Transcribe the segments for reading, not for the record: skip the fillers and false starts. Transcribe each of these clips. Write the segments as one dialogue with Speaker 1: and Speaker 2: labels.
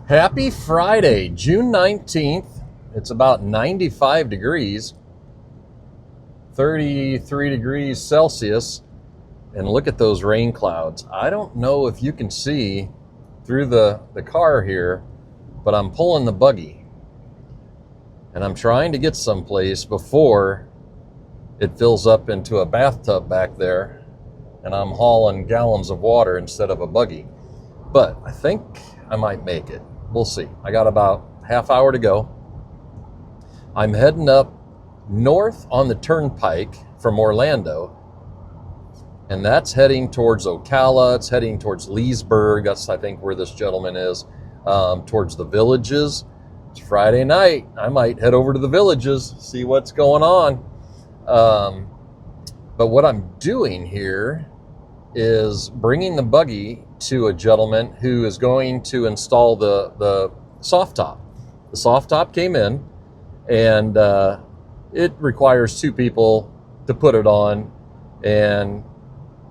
Speaker 1: Happy Friday, June 19th. It's about 95 degrees, 33 degrees Celsius, and look at those rain clouds. I don't know if you can see through the car here, but I'm pulling the buggy, and I'm trying to get someplace before it fills up into a bathtub back there, and I'm hauling gallons of water instead of a buggy. But I think I might make it. We'll see. I got about half hour to go. I'm heading up north on the turnpike from Orlando, and that's heading towards Ocala. It's heading towards Leesburg. That's, I think, where this gentleman is, towards the Villages. It's Friday night. I might head over to the Villages, see what's going on. But what I'm doing here is bringing the buggy to a gentleman who is going to install the soft top. The soft top came in, and it requires two people to put it on, and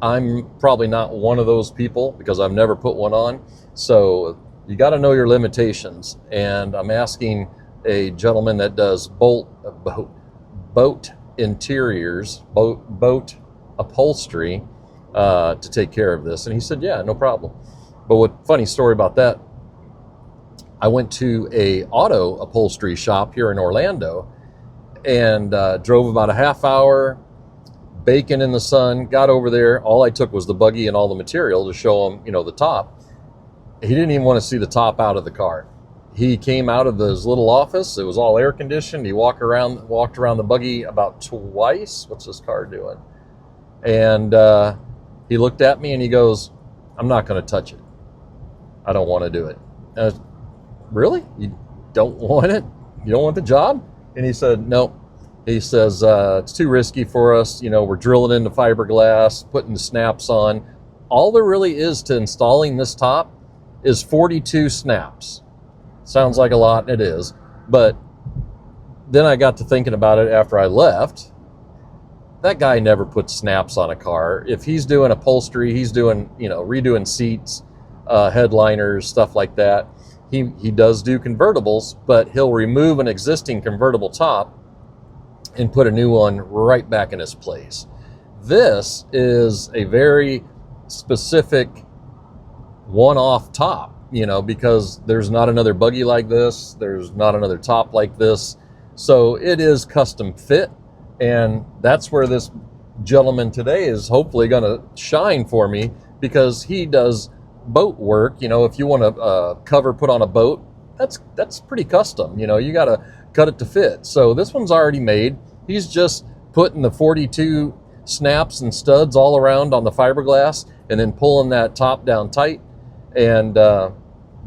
Speaker 1: I'm probably not one of those people because I've never put one on. So you got to know your limitations, and I'm asking a gentleman that does boat interiors, boat upholstery, to take care of this. And he said, yeah, no problem. But funny story about that, I went to a auto upholstery shop here in Orlando and drove about a half hour, baking in the sun, got over there. All I took was the buggy and all the material to show him, the top. He didn't even want to see the top out of the car. He came out of his little office. It was all air conditioned. He walked around the buggy about twice. What's this car doing? And he looked at me and he goes, I'm not going to touch it. I don't want to do it. And I was, really? You don't want it? You don't want the job? And he said, no. He says, it's too risky for us. We're drilling into fiberglass, putting the snaps on. All there really is to installing this top is 42 snaps. Sounds like a lot, and it is. But then I got to thinking about it after I left. That guy never puts snaps on a car. If he's doing upholstery, he's doing, redoing seats, headliners, stuff like that. He does do convertibles, but he'll remove an existing convertible top and put a new one right back in its place. This is a very specific one-off top, because there's not another buggy like this. There's not another top like this. So it is custom fit. And that's where this gentleman today is hopefully going to shine for me, because he does boat work. If you want a cover put on a boat, that's pretty custom. You got to cut it to fit. So this one's already made. He's just putting the 42 snaps and studs all around on the fiberglass and then pulling that top down tight and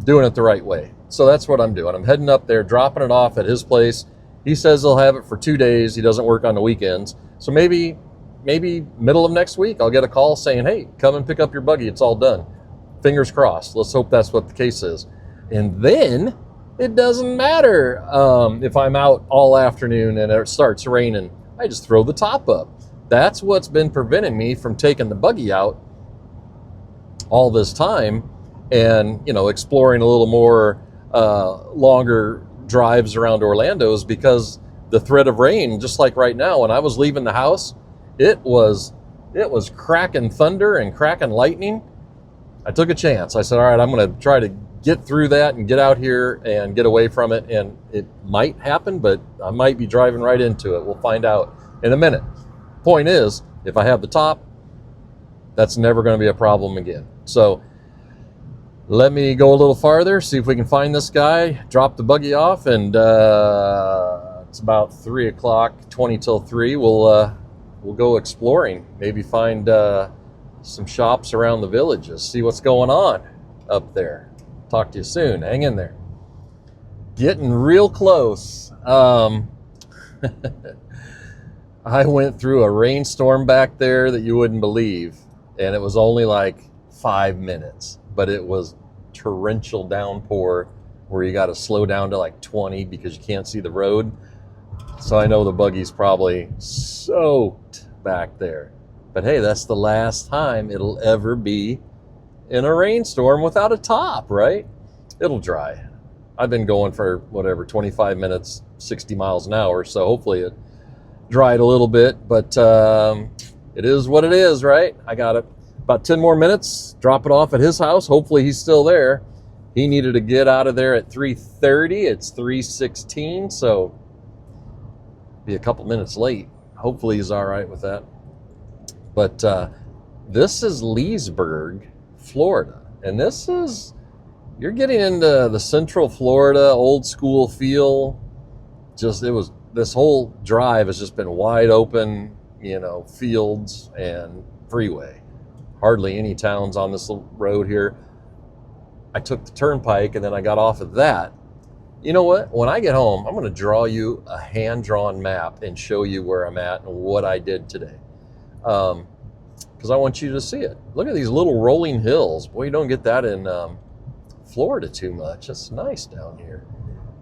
Speaker 1: doing it the right way. So that's what I'm doing. I'm heading up there, dropping it off at his place. He says he'll have it for 2 days. He doesn't work on the weekends. So maybe middle of next week, I'll get a call saying, hey, come and pick up your buggy. It's all done. Fingers crossed. Let's hope that's what the case is. And then it doesn't matter if I'm out all afternoon and it starts raining. I just throw the top up. That's what's been preventing me from taking the buggy out all this time and, exploring a little more longer drives around Orlando, is because the threat of rain, just like right now, when I was leaving the house, it was cracking thunder and cracking lightning. I took a chance. I said, all right, I'm going to try to get through that and get out here and get away from it. And it might happen, but I might be driving right into it. We'll find out in a minute. Point is, if I have the top, that's never going to be a problem again. So let me go a little farther, see if we can find this guy, drop the buggy off, and it's about 3 o'clock, 20 till 3. We'll go exploring, maybe find some shops around the Villages, see what's going on up there. Talk to you soon. Hang in there. Getting real close. I went through a rainstorm back there that you wouldn't believe, and it was only like 5 minutes, but it was torrential downpour where you got to slow down to like 20 because you can't see the road. So I know the buggy's probably soaked back there. But hey, that's the last time it'll ever be in a rainstorm without a top, right? It'll dry. I've been going for whatever, 25 minutes, 60 miles an hour. So hopefully it dried a little bit, but it is what it is, right? I got it about 10 more minutes, drop it off at his house. Hopefully he's still there. He needed to get out of there at 3:30. It's 3:16, so be a couple minutes late. Hopefully he's all right with that. But this is Leesburg, Florida. And this is, you're getting into the Central Florida old school feel. This whole drive has just been wide open, fields and freeway. Hardly any towns on this road here. I took the turnpike and then I got off of that. You know what? When I get home, I'm going to draw you a hand-drawn map and show you where I'm at and what I did today. Because I want you to see it. Look at these little rolling hills. Boy, you don't get that in Florida too much. It's nice down here.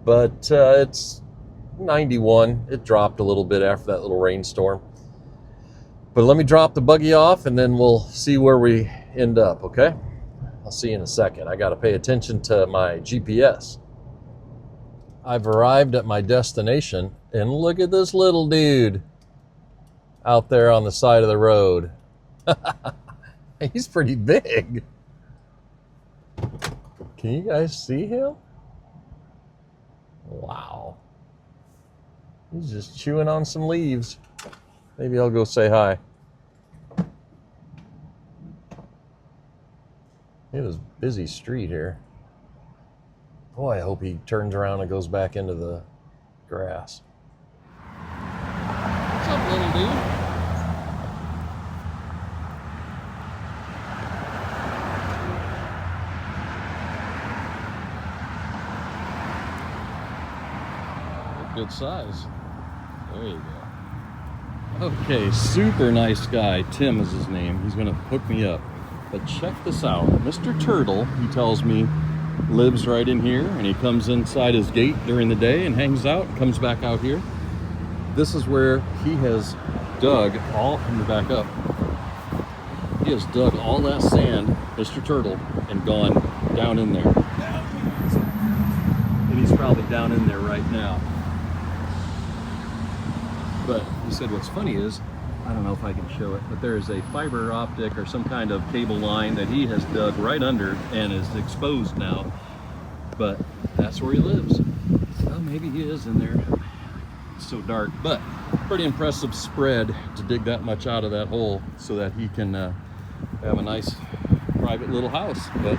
Speaker 1: But it's 91. It dropped a little bit after that little rainstorm. But let me drop the buggy off and then we'll see where we end up, okay? I'll see you in a second. I got to pay attention to my GPS. I've arrived at my destination, and look at this little dude out there on the side of the road. He's pretty big. Can you guys see him? Wow. He's just chewing on some leaves. Maybe I'll go say hi. It is a busy street here. Boy, I hope he turns around and goes back into the grass. What's up, little dude? Good size. There you go. Okay, super nice guy. Tim is his name. He's gonna hook me up. But check this out. Mr. Turtle, he tells me, lives right in here, and he comes inside his gate during the day and hangs out, comes back out here. This is where he has dug all, let me back up. He has dug all that sand, Mr. Turtle, and gone down in there. And he's probably down in there right now. But he said what's funny is, I don't know if I can show it, but there is a fiber optic or some kind of cable line that he has dug right under and is exposed now. But that's where he lives. Well, maybe he is in there. It's so dark, but pretty impressive spread to dig that much out of that hole so that he can have a nice private little house. But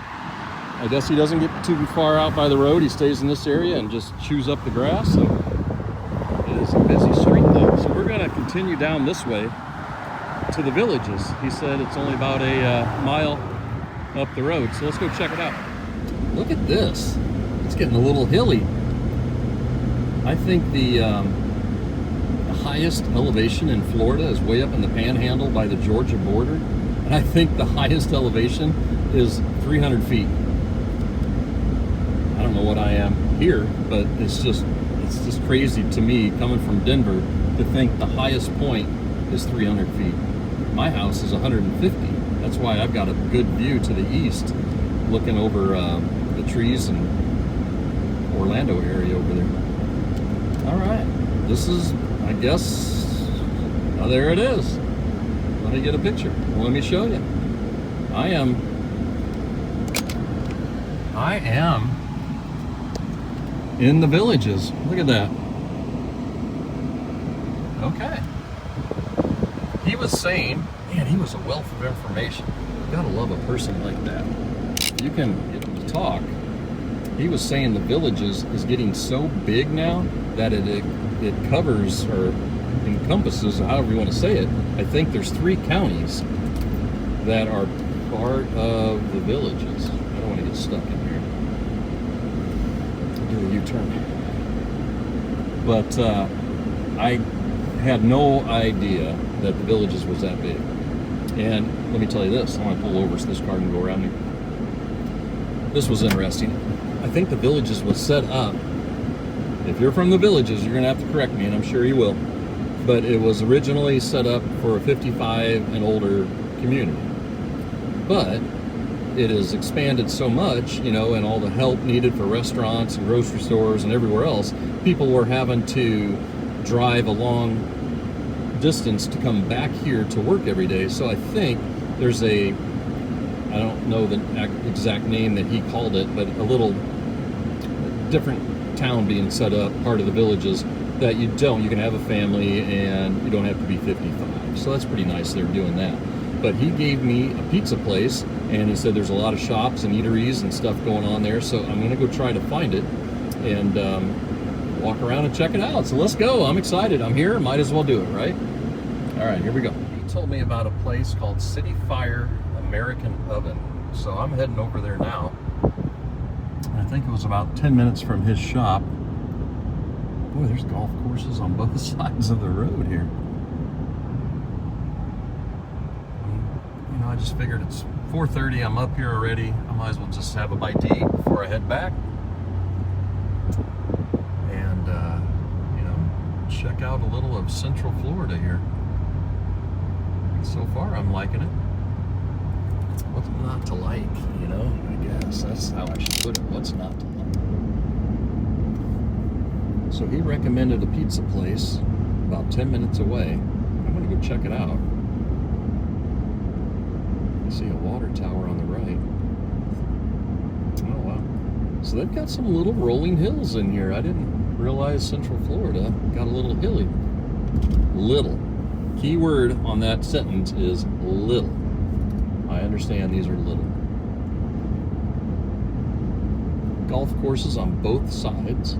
Speaker 1: I guess he doesn't get too far out by the road. He stays in this area and just chews up the grass. So it is a busy street though. So we're gonna continue down this way to the villages. He said it's only about a mile up the road. So let's go check it out. Look at this. It's getting a little hilly. I think the highest elevation in Florida is way up in the Panhandle by the Georgia border. And I think the highest elevation is 300 feet. I don't know what I am here, but it's just crazy to me coming from Denver to think the highest point is 300 feet. My house is 150. That's why I've got a good view to the east, looking over the trees and Orlando area over there. All right, this is, I guess, oh, there it is. Let me get a picture. Well, let me show you. I am in the villages. Look at that. Okay. He was saying, man, he was a wealth of information. You gotta love a person like that. You can get him to talk. He was saying the villages is getting so big now that it covers or encompasses, however you want to say it. I think there's 3 counties that are part of the villages. I don't want to get stuck in here. Do a U-turn. But I had no idea that the villages was that big. And let me tell you this, I want to pull over so this car can go around me. This was interesting. I think the villages was set up, if you're from the villages, you're going to have to correct me, and I'm sure you will, but it was originally set up for a 55 and older community. But it has expanded so much, you know, and all the help needed for restaurants and grocery stores and everywhere else, people were having to drive a long distance to come back here to work every day. So I think there's I don't know the exact name that he called it, but a little different town being set up, part of the villages, that you can have a family and you don't have to be 55. So that's pretty nice they're doing that. But he gave me a pizza place, and he said there's a lot of shops and eateries and stuff going on there, so I'm gonna go try to find it and walk around and check it out. So let's go. I'm excited. I'm here, might as well do it, right? All right, here we go. He told me about a place called City Fire American Oven, so I'm heading over there now. I think it was about 10 minutes from his shop. Boy, there's golf courses on both sides of the road here. You know, I just figured it's 4:30. I'm up here already. I might as well just have a bite to eat before I head back. And, you know, check out a little of Central Florida here. So far, I'm liking it. What's not to like, you know? I guess that's how I should put it. What's not to like? So he recommended a pizza place about 10 minutes away. I'm gonna go check it out. I see a water tower on the right. Oh wow. So they've got some little rolling hills in here. I didn't realize Central Florida got a little hilly. Little. Key word on that sentence is little. I understand these are little. Golf courses on both sides.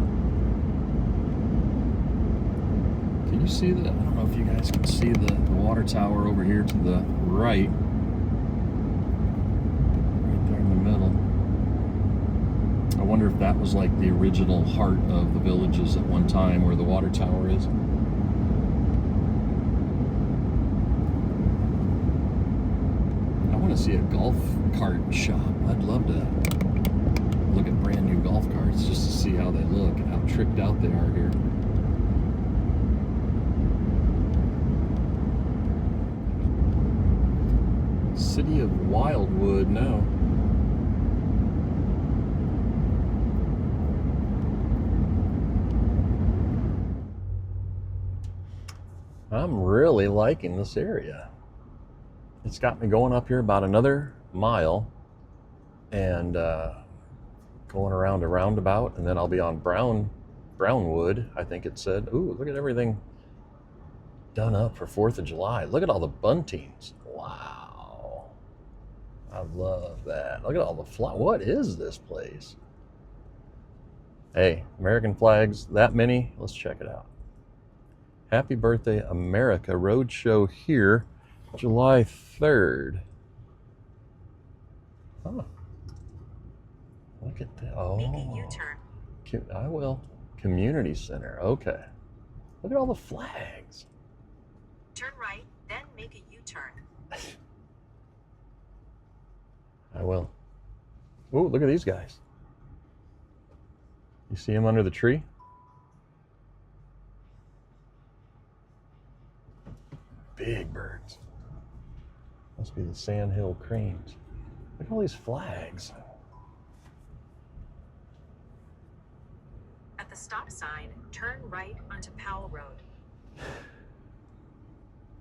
Speaker 1: Can you see that? I don't know if you guys can see the water tower over here to the right. Right there in the middle. I wonder if that was like the original heart of the villages at one time where the water tower is. I want to see a golf cart shop. I'd love to look at brand new golf carts just to see how they look and how tricked out they are here. City of Wildwood now. I'm really liking this area. It's got me going up here about another mile and going around a roundabout, and then I'll be on Brownwood, I think it said. Ooh, look at everything done up for 4th of July. Look at all the buntings. Wow. I love that. Look at all the what is this place? Hey, American flags, that many? Let's check it out. Happy Birthday America Roadshow here, July 3rd. Oh. Look at that. Oh.
Speaker 2: Make a U-turn.
Speaker 1: I will. Community Center. Okay. Look at all the flags.
Speaker 2: Turn right, then make a U-turn.
Speaker 1: I will. Ooh, look at these guys. You see them under the tree? Big birds. Must be the sandhill cranes. Look at all these flags.
Speaker 2: At the stop sign, turn right onto Powell Road.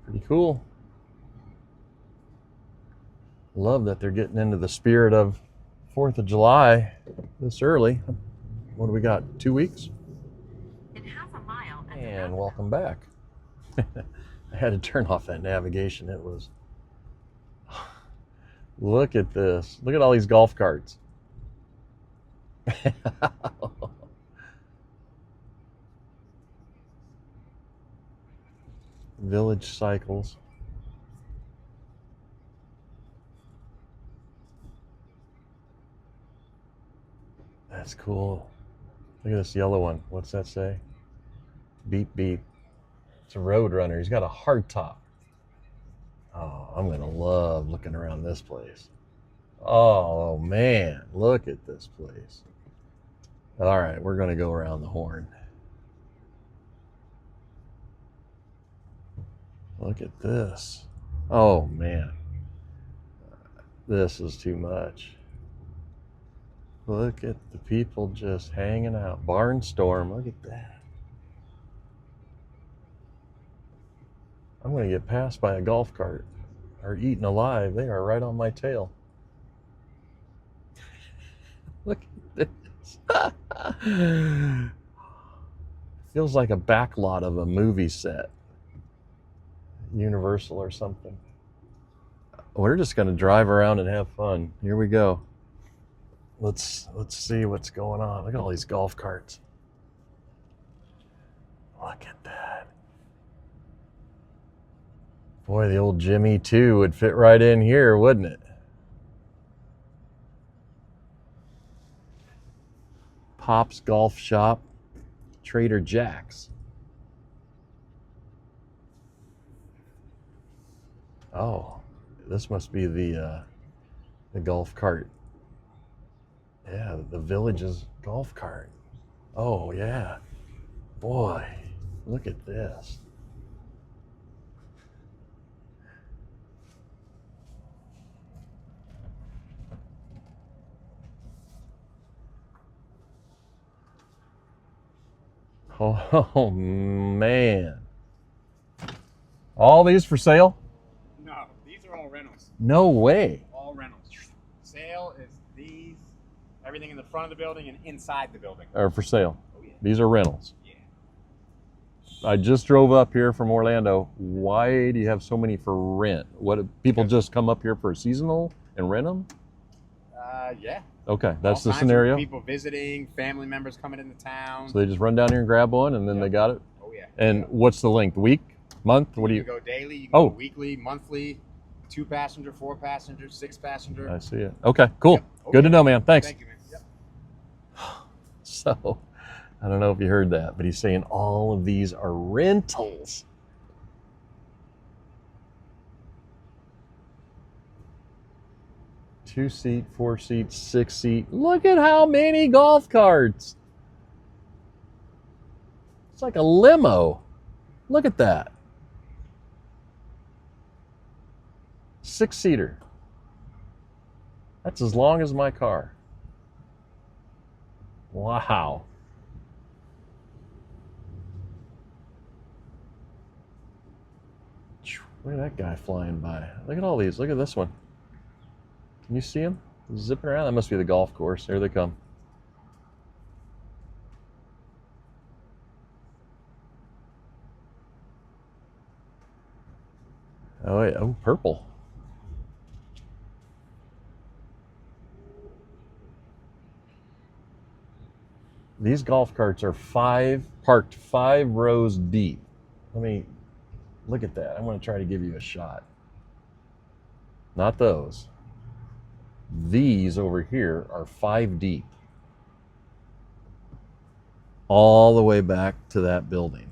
Speaker 1: Pretty cool. Love that they're getting into the spirit of 4th of July this early. What do we got? 2 weeks?
Speaker 2: In half a mile.
Speaker 1: And welcome back. I had to turn off that navigation. It was... Look at this. Look at all these golf carts. Village cycles. That's cool. Look at this yellow one. What's that say? Beep, beep. It's a road runner. He's got a hard top. Oh, I'm going to love looking around this place. Oh, man. Look at this place. All right, we're going to go around the horn. Look at this. Oh, man. This is too much. Look at the people just hanging out. Barnstorm, look at that. I'm going to get passed by a golf cart or eaten alive. They are right on my tail. Look at this. Feels like a backlot of a movie set. Universal or something. We're just going to drive around and have fun. Here we go. Let's see what's going on. Look at all these golf carts. Look at that. Boy, the old Jimmy 2 would fit right in here, wouldn't it? Pop's Golf Shop, Trader Jack's. Oh, this must be the golf cart. Yeah, the Village's golf cart. Oh, yeah. Boy, look at this. Oh, man. All these for sale?
Speaker 3: No, these are all rentals.
Speaker 1: No way.
Speaker 3: All rentals. Sale is these, everything in the front of the building and inside the building.
Speaker 1: Are for sale.
Speaker 3: Oh, yeah.
Speaker 1: These are rentals.
Speaker 3: Yeah.
Speaker 1: I just drove up here from Orlando. Why do you have so many for rent? What, people just come up here for a seasonal and rent them?
Speaker 3: Yeah.
Speaker 1: Okay, that's
Speaker 3: All
Speaker 1: the
Speaker 3: kinds of
Speaker 1: scenario.
Speaker 3: People visiting, family members coming into town.
Speaker 1: So they just run down here and grab one, and then
Speaker 3: Yep.
Speaker 1: they got it.
Speaker 3: Oh yeah.
Speaker 1: And what's the length? Week, month? What do
Speaker 3: You
Speaker 1: you?
Speaker 3: can go daily. You can
Speaker 1: Oh.
Speaker 3: go weekly, monthly, 2 passenger, 4 passenger, 6 passenger.
Speaker 1: I see it. Okay, cool.
Speaker 3: Yep. Oh,
Speaker 1: Good to
Speaker 3: yeah.
Speaker 1: know, man. Thanks.
Speaker 3: Thank you, man. Yep.
Speaker 1: So, I don't know if you heard that, but he's saying all of these are rentals. Two-seat, 4-seat, 6-seat. Look at how many golf carts. It's like a limo. Look at that. 6-seater. That's as long as my car. Wow. Look at that guy flying by. Look at all these. Look at this one. Can you see him zipping around? That must be the golf course. There they come. Oh, yeah. Oh, purple. These golf carts are parked 5 rows deep. Let me look at that. I'm going to try to give you a shot. Not those. These over here are 5 deep. All the way back to that building.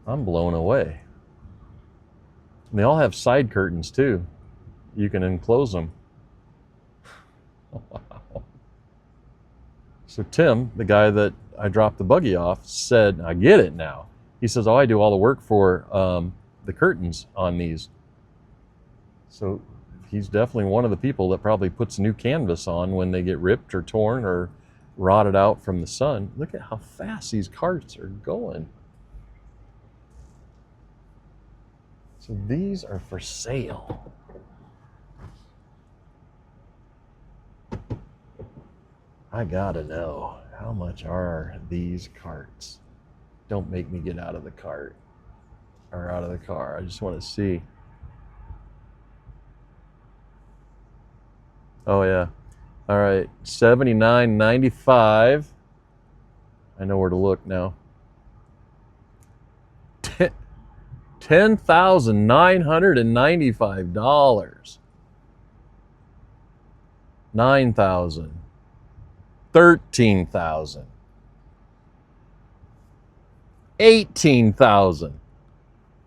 Speaker 1: I'm blown away. And they all have side curtains too. You can enclose them. Wow. So Tim, the guy that I dropped the buggy off, said, I get it now. He says, oh, I do all the work for the curtains on these. So he's definitely one of the people that probably puts new canvas on when they get ripped or torn or rotted out from the sun. Look at how fast these carts are going. So these are for sale. I gotta know, how much are these carts? Don't make me get out of the cart or out of the car. I just want to see. Oh yeah. All right, $79.95. I know where to look now. $10,995. 9,000. 13,000. 18,000.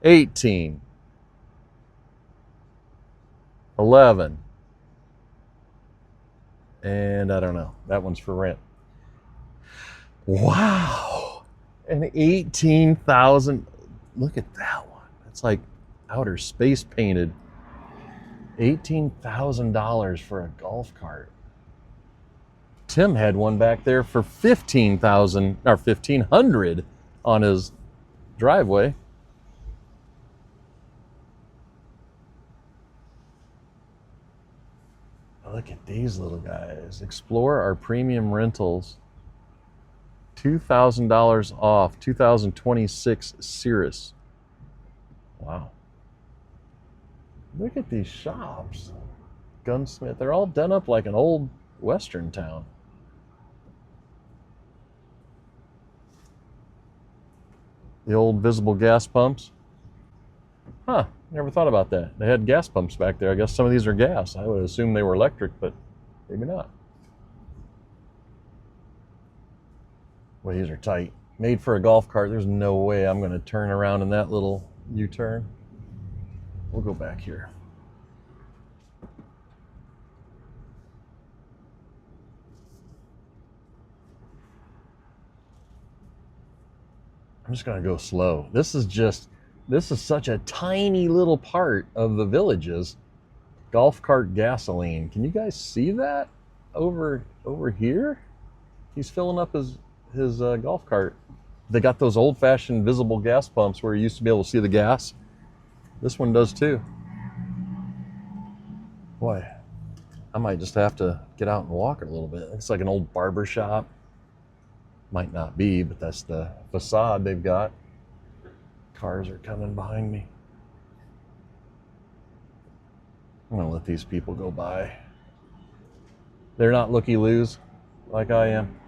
Speaker 1: 18. 11. And I don't know. That one's for rent. Wow. And 18,000. Look at that one. It's like outer space painted. $18,000 for a golf cart. Tim had one back there for $15,000 or $1,500 on his driveway. Look at these little guys. Explore our premium rentals. $2,000 off. 2026 Cirrus. Wow. Look at these shops. Gunsmith. They're all done up like an old Western town. The old visible gas pumps. Huh. Never thought about that. They had gas pumps back there. I guess some of these are gas. I would assume they were electric, but maybe not. Well, these are tight. Made for a golf cart. There's no way I'm going to turn around in that little U-turn. We'll go back here. I'm just going to go slow. This is such a tiny little part of the Villages. Golf cart gasoline. Can you guys see that over here? He's filling up his golf cart. They got those old-fashioned visible gas pumps where you used to be able to see the gas. This one does too. Boy, I might just have to get out and walk it a little bit. It's like an old barber shop. Might not be, but that's the facade they've got. Cars are coming behind me. I'm gonna let these people go by. They're not looky-loos like I am.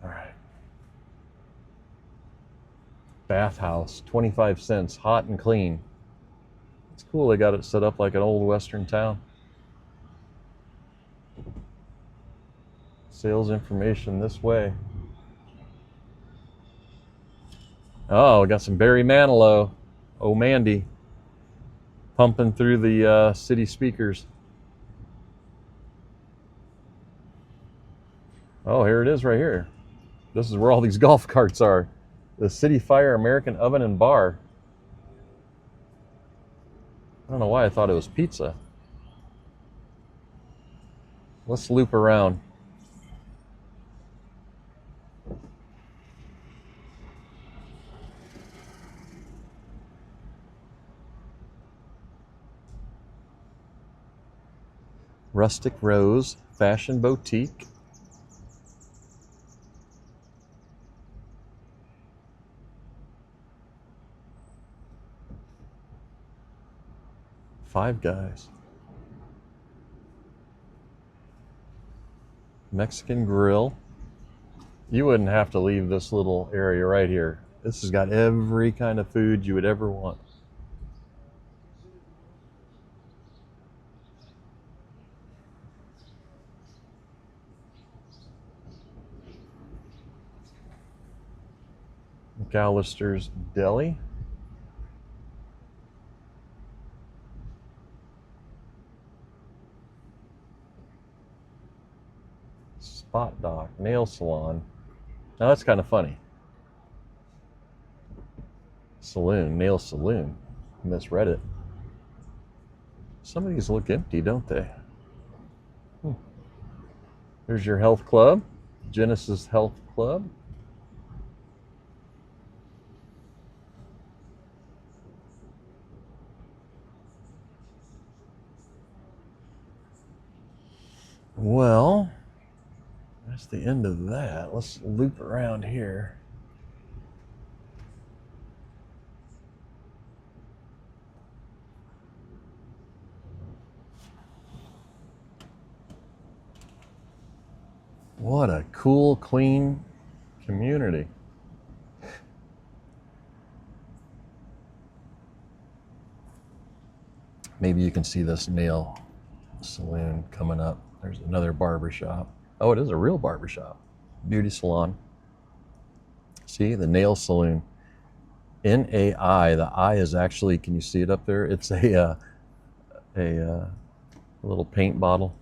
Speaker 1: All right. Bathhouse, 25 cents, hot and clean. It's cool they got it set up like an old Western town. Sales information this way. Oh, we got some Barry Manilow. Oh, Mandy. Pumping through the city speakers. Oh, here it is right here. This is where all these golf carts are. The City Fire American Oven and Bar. I don't know why I thought it was pizza. Let's loop around. Rustic Rose Fashion Boutique. Five Guys. Mexican Grill. You wouldn't have to leave this little area right here. This has got every kind of food you would ever want. McAllister's Deli. Spot Doc Nail Salon. Now that's kind of funny. Saloon, Nail Saloon. Misread it. Some of these look empty, don't they? There's your health club. Genesis Health Club. Well, that's the end of that. Let's loop around here. What a cool, clean community. Maybe you can see this nail saloon coming up. There's another barber shop. Oh, it is a real barber shop. Beauty salon. See, the nail saloon. NAI. The I is actually, can you see it up there? It's a little paint bottle.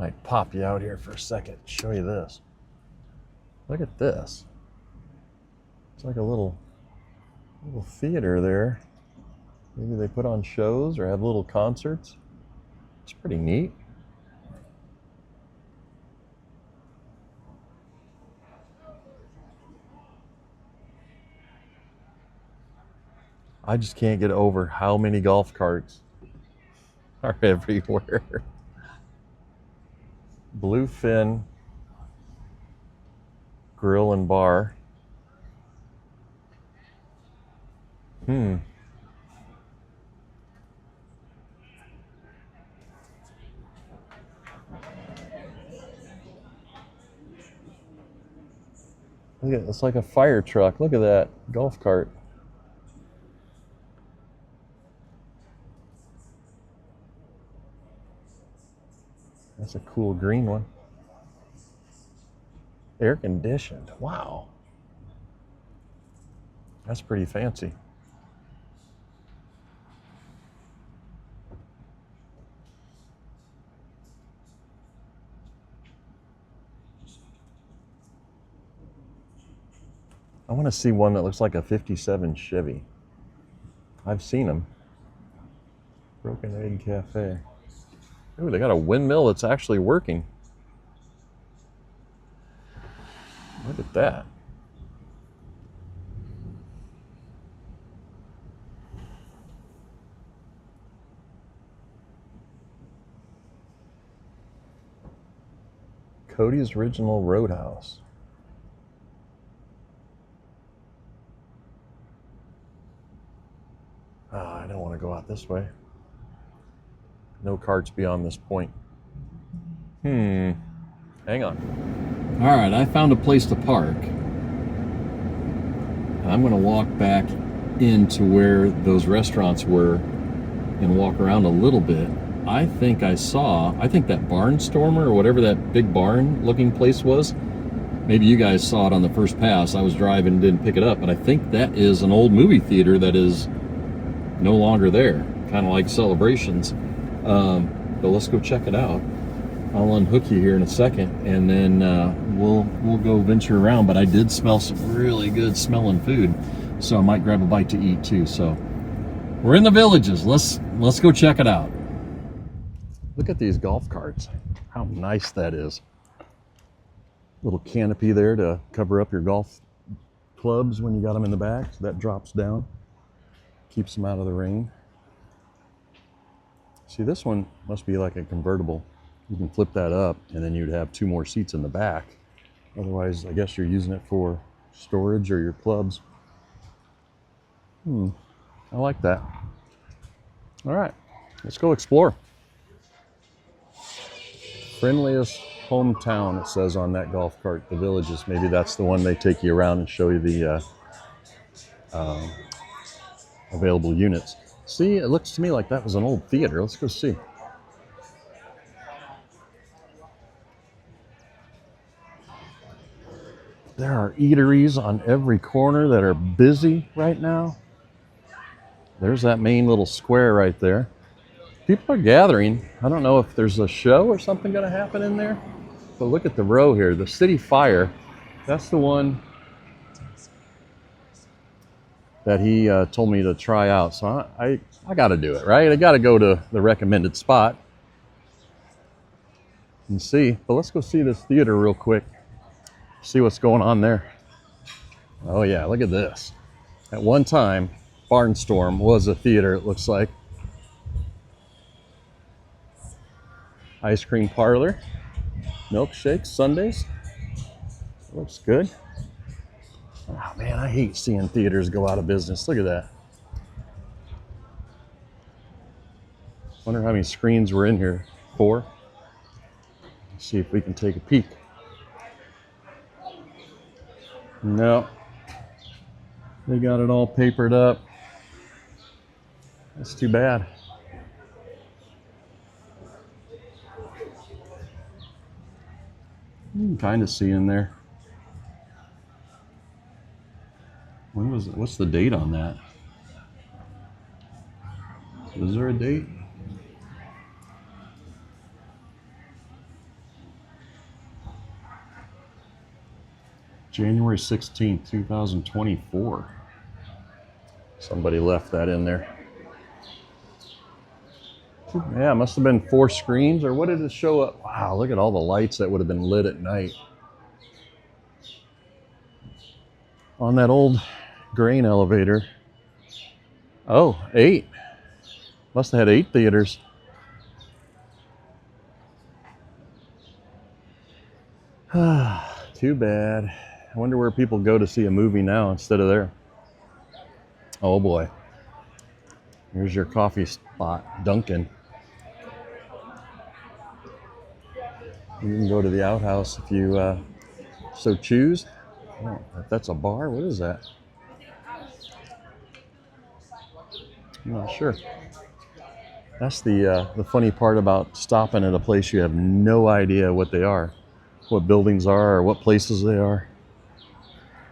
Speaker 1: Might pop you out here for a second, show you this. Look at this. It's like a little theater there. Maybe they put on shows or have little concerts. It's pretty neat. I just can't get over how many golf carts are everywhere. Bluefin Grill and Bar. Look at, it's like a fire truck. Look at that golf cart. That's a cool green one. Air conditioned. Wow. That's pretty fancy. I want to see one that looks like a 57 Chevy. I've seen them. Broken Egg Cafe. Ooh, they got a windmill that's actually working. Look at that. Cody's Original Roadhouse. I don't want to go out this way. No carts beyond this point. Hang on. All right, I found a place to park. I'm going to walk back into where those restaurants were and walk around a little bit. I think that Barnstormer or whatever that big barn looking place was, maybe you guys saw it on the first pass. I was driving and didn't pick it up, but I think that is an old movie theater that is no longer there, kind of like Celebrations. But let's go check it out. I'll unhook you here in a second, and then we'll go venture around. But I did smell some really good smelling food, so I might grab a bite to eat too. So we're in the Villages. Let's go check it out. Look at these golf carts. How nice that is. Little canopy there to cover up your golf clubs when you got them in the back, so that drops down, keeps them out of the rain. See, this one must be like a convertible. You can flip that up and then you'd have 2 more seats in the back. Otherwise, I guess you're using it for storage or your clubs. I like that. All right, let's go explore. Friendliest hometown, it says on that golf cart, the Villages. Maybe that's the one they take you around and show you the available units. See, it looks to me like that was an old theater. Let's go see. There are eateries on every corner that are busy right now. There's that main little square right there. People are gathering. I don't know if there's a show or something going to happen in there, but look at the row here. The City Fire, that's the one that he told me to try out. So I got to do it, right? I got to go to the recommended spot and see. But let's go see this theater real quick. See what's going on there. Oh yeah, look at this. At one time, Barnstorm was a theater, it looks like. Ice cream parlor, milkshakes, sundaes. Looks good. Oh man, I hate seeing theaters go out of business. Look at that. Wonder how many screens were in here. 4. Let's see if we can take a peek. No. They got it all papered up. That's too bad. You can kind of see in there. When was it? What's the date on that? Is there a date? January 16th, 2024. Somebody left that in there. Yeah, it must have been 4 screens, or what did it show up? Wow, look at all the lights that would have been lit at night. On that old grain elevator. Oh, 8. Must have had 8 theaters. Too bad. I wonder where people go to see a movie now instead of there. Oh boy. Here's your coffee spot, Dunkin'. You can go to the outhouse if you so choose. Oh, if that's a bar, what is that? I'm not sure. That's the funny part about stopping at a place you have no idea what they are, what buildings are, or what places they are.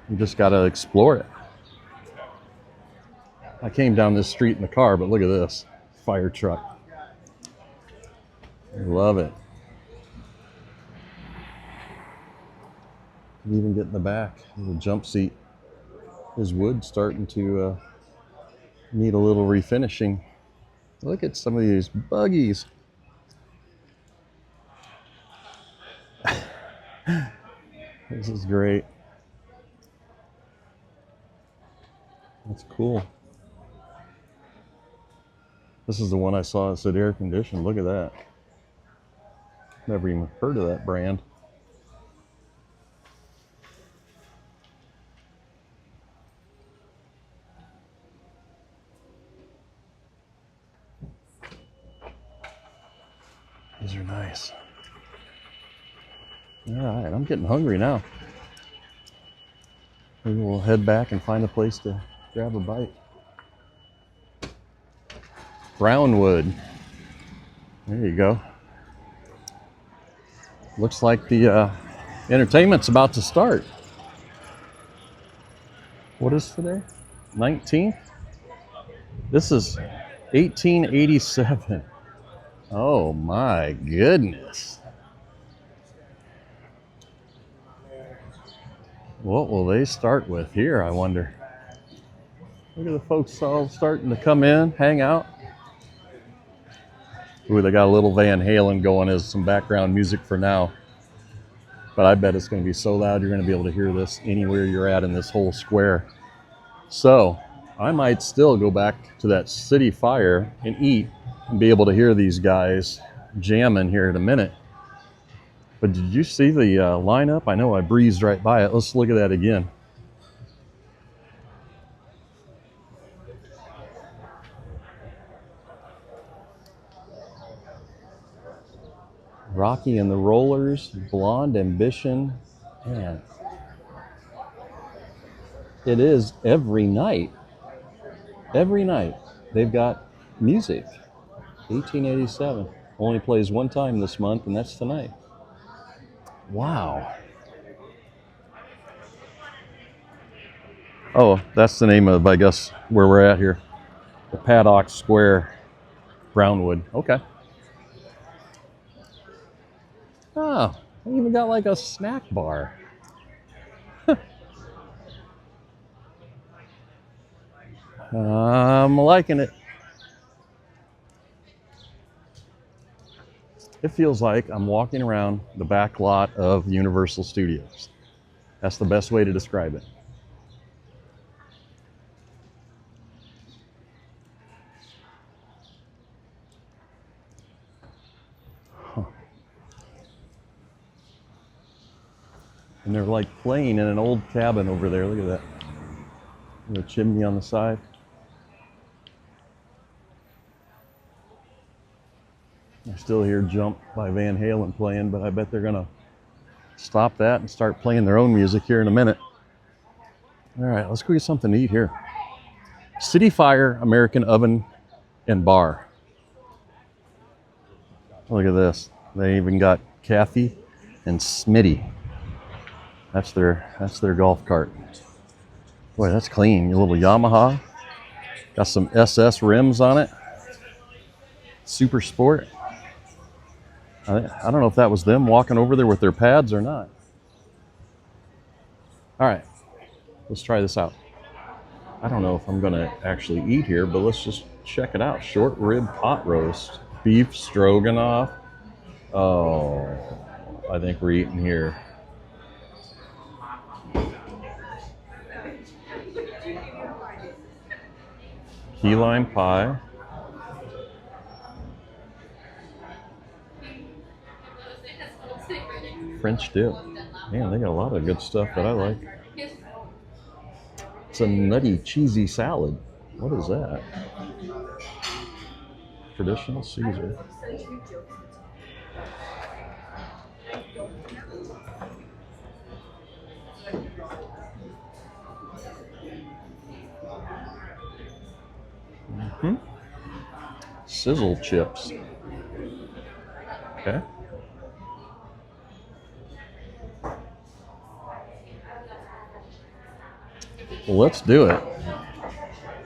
Speaker 1: You just got to explore it. I came down this street in the car, but look at this fire truck. I love it. You can even get in the back. The jump seat is wood starting to need a little refinishing. Look at some of these buggies. This is great. That's cool. This is the one I saw that said air conditioned. Look at that. Never even heard of that brand. These are nice. All right, I'm getting hungry now. Maybe we'll head back and find a place to grab a bite. Brownwood. There you go. Looks like the entertainment's about to start. What is today? 19th? This is 1887. Oh my goodness. What will they start with here, I wonder? Look at the folks all starting to come in, hang out. Ooh, they got a little Van Halen going as some background music for now. But I bet it's going to be so loud you're going to be able to hear this anywhere you're at in this whole square. So I might still go back to that city fire and eat and be able to hear these guys jamming here in a minute. But did you see the lineup? I know I breezed right by it. Let's look at that again. Rocky and the Rollers, Blonde Ambition. Man, it is every night. Every night they've got music. 1887 only plays one time this month, and that's tonight. Wow. Oh, that's the name of, I guess, where we're at here. The Paddock Square, Brownwood. Okay. Oh, they even got like a snack bar. I'm liking it. It feels like I'm walking around the back lot of Universal Studios. That's the best way to describe it. Huh. And they're like playing in an old cabin over there. Look at that. The chimney on the side. I still hear Jump by Van Halen playing, but I bet they're gonna stop that and start playing their own music here in a minute. All right, let's go get something to eat here. City Fire American Oven and Bar. Look at this. They even got Kathy and Smitty. That's their golf cart. Boy, that's clean. Your little Yamaha. Got some SS rims on it. Super Sport. I don't know if that was them walking over there with their pads or not. All right, let's try this out. I don't know if I'm gonna actually eat here, but let's just check it out. Short rib pot roast, beef stroganoff. Oh, I think we're eating here. Key lime pie. French dip. Man, they got a lot of good stuff that I like. It's a nutty, cheesy salad. What is that? Traditional Caesar. Sizzle chips. Okay. Well, let's do it.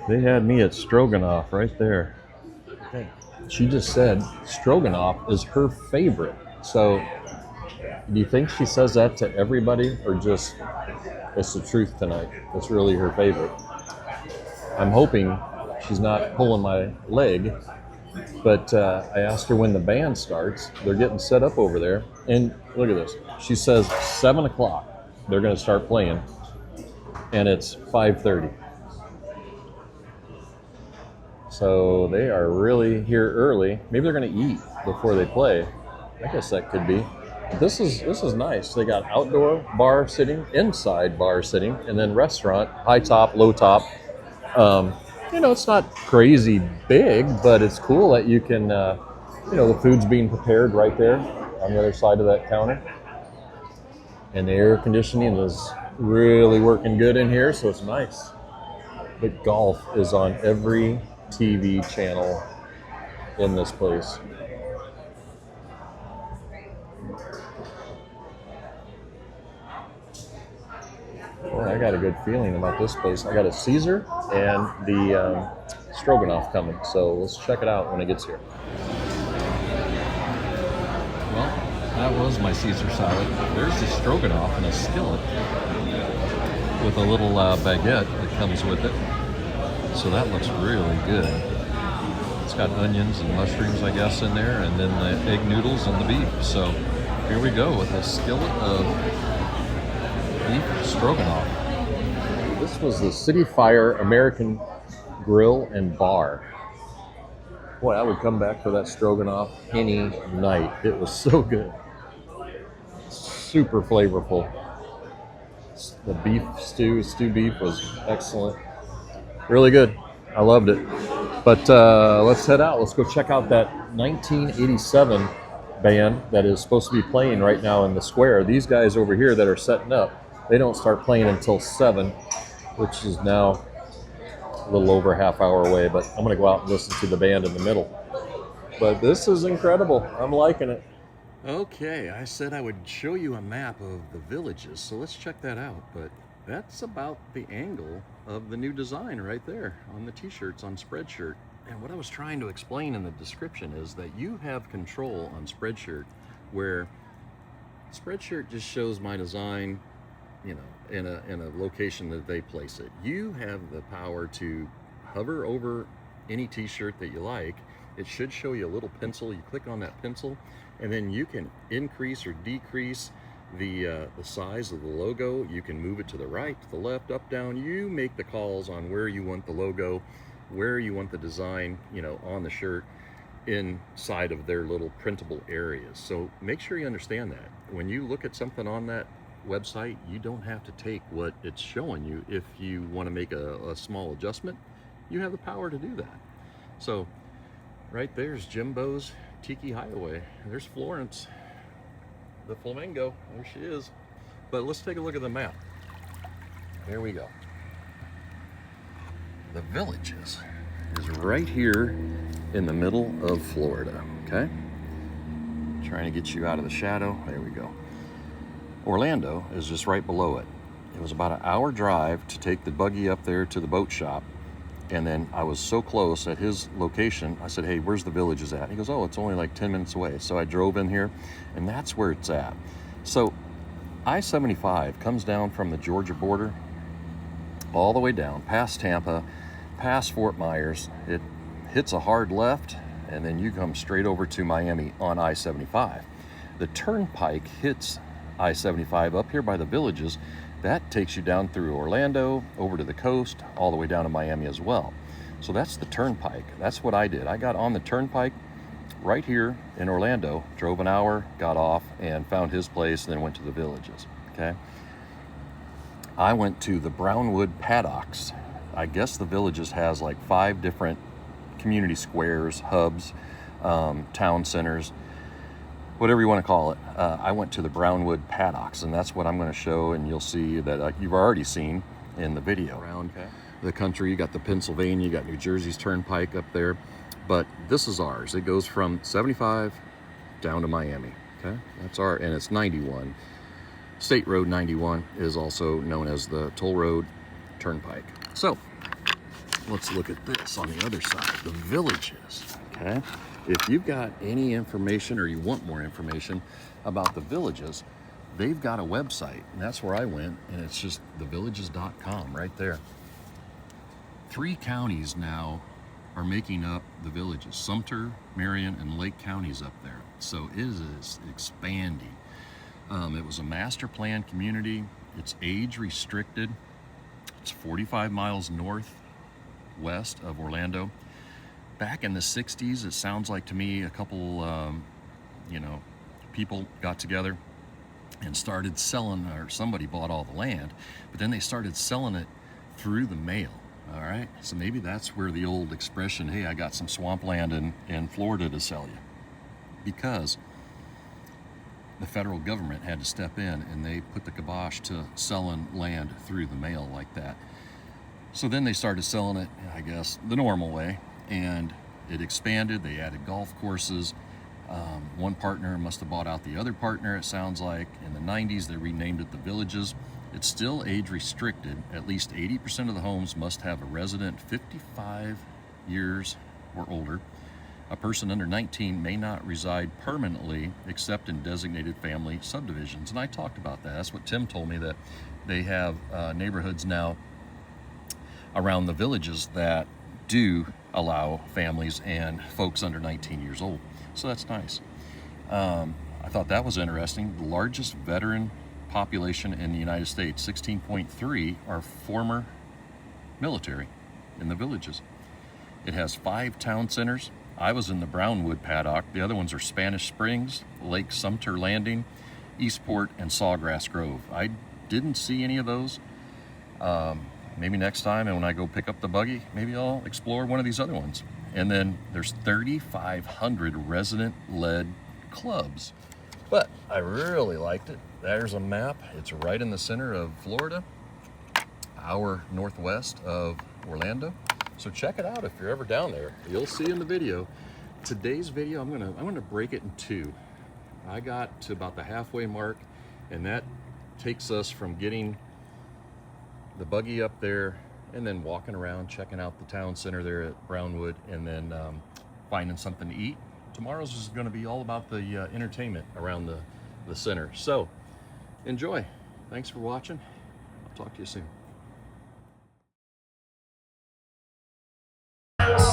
Speaker 1: They had me at stroganoff right there. Okay. She just said stroganoff is her favorite. So, do you think she says that to everybody, or just it's the truth tonight? It's really her favorite. I'm hoping she's not pulling my leg, but I asked her when the band starts. They're getting set up over there, and look at this. She says 7 o'clock. They're going to start playing, and it's 5:30. So they are really here early. Maybe they're going to eat before they play. I guess that could be. This is nice. They got outdoor bar sitting, inside bar sitting, and then restaurant, high top, low top. It's not crazy big, but it's cool that you can, the food's being prepared right there on the other side of that counter. And the air conditioning is really working good in here, so it's nice. But golf is on every TV channel in this place. Well, I got a good feeling about this place. I got a Caesar and the stroganoff coming, so let's check it out when it gets here. Well, that was my Caesar salad. There's the stroganoff in a skillet with a little baguette that comes with it. So that looks really good. It's got onions and mushrooms, I guess, in there, and then the egg noodles and the beef. So here we go with a skillet of beef stroganoff. This was the City Fire American Grill and Bar. Boy, I would come back for that stroganoff any night. It was so good. Super flavorful. The beef stew beef was excellent. Really good. I loved it. But let's head out. Let's go check out that 1987 band that is supposed to be playing right now in the square. These guys over here that are setting up, they don't start playing until 7, which is now a little over a half hour away. But I'm going to go out and listen to the band in the middle. But this is incredible. I'm liking it. Okay, I said I would show you a map of the villages, so let's check that out. But that's about the angle of the new design right there on the t-shirts on Spreadshirt. And what I was trying to explain in the description is that you have control on Spreadshirt, where Spreadshirt just shows my design, in a location that they place it. You have the power to hover over any t-shirt that you like. It should show you a little pencil. You click on that pencil, and then you can increase or decrease the size of the logo. You can move it to the right, to the left, up, down. You make the calls on where you want the logo, where you want the design, on the shirt inside of their little printable areas. So make sure you understand that. When you look at something on that website, you don't have to take what it's showing you. If you want to make a small adjustment, you have the power to do that. So right there's Jimbo's Tiki Hideaway. There's Florence, the flamingo. There she is. But let's take a look at the map. Here we go. The Villages is right here in the middle of Florida, okay? Trying to get you out of the shadow. There we go. Orlando is just right below it. It was about an hour drive to take the buggy up there to the boat shop. And then I was so close at his location, I said, hey, where's the Villages at? He goes, oh, it's only like 10 minutes away. So I drove in here, and that's where it's at. So I-75 comes down from the Georgia border all the way down past Tampa, past Fort Myers. It hits a hard left, and then you come straight over to Miami on I-75. The turnpike hits I-75 up here by the Villages. That takes you down through Orlando, over to the coast, all the way down to Miami as well. So that's the turnpike. That's what I did. I got on the turnpike right here in Orlando, drove an hour, got off, and found his place, and then went to the Villages, okay? I went to the Brownwood Paddocks. I guess the Villages has like 5 different community squares, hubs, town centers, whatever you want to call it. I went to the Brownwood Paddocks, and that's what I'm going to show, and you'll see that you've already seen in the video. Around the country, you got the Pennsylvania, you got New Jersey's turnpike up there, but this is ours. It goes from 75 down to Miami, okay? That's our, and it's 91. State Road 91 is also known as the Toll Road Turnpike. So let's look at this on the other side, the Villages, okay? If you've got any information or you want more information about the Villages, they've got a website, and that's where I went, and it's just thevillages.com right there. 3 counties now are making up the Villages: Sumter, Marion, and Lake counties up there. So it is expanding. It was a master plan community. It's age restricted. It's 45 miles northwest of Orlando. Back in the 60s, it sounds like to me a couple, people got together and started selling, or somebody bought all the land, but then they started selling it through the mail. All right, so maybe that's where the old expression, hey, I got some swampland in Florida to sell you, because the federal government had to step in and they put the kibosh to selling land through the mail like that. So then they started selling it, I guess, the normal way, and it expanded. They added golf courses. One partner must have bought out the other partner, it sounds like. In the 90s, they renamed it the Villages. It's still age restricted. At least 80% of the homes must have a resident 55 years or older. A person under 19 may not reside permanently except in designated family subdivisions. And I talked about that. That's what Tim told me, that they have neighborhoods now around the Villages that do allow families and folks under 19 years old. So that's nice. I thought that was interesting. The largest veteran population in the United States, 16.3, are former military in the Villages. It has 5 town centers. I was in the Brownwood Paddock. The other ones are Spanish Springs, Lake Sumter Landing, Eastport, and Sawgrass Grove. I didn't see any of those. Maybe next time, and when I go pick up the buggy, maybe I'll explore one of these other ones. And then there's 3,500 resident-led clubs. But I really liked it. There's a map. It's right in the center of Florida, hour northwest of Orlando. So check it out if you're ever down there. You'll see in the video. Today's video, I'm gonna break it in 2. I got to about the halfway mark, and that takes us from getting the buggy up there and then walking around, checking out the town center there at Brownwood, and then finding something to eat. Tomorrow's is gonna be all about the entertainment around the center. So enjoy. Thanks for watching. I'll talk to you soon.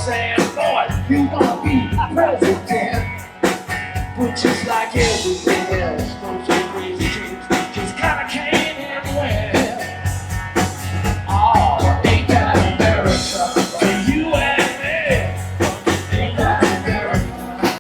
Speaker 4: Saying, boy, you wanna be president, but just like everything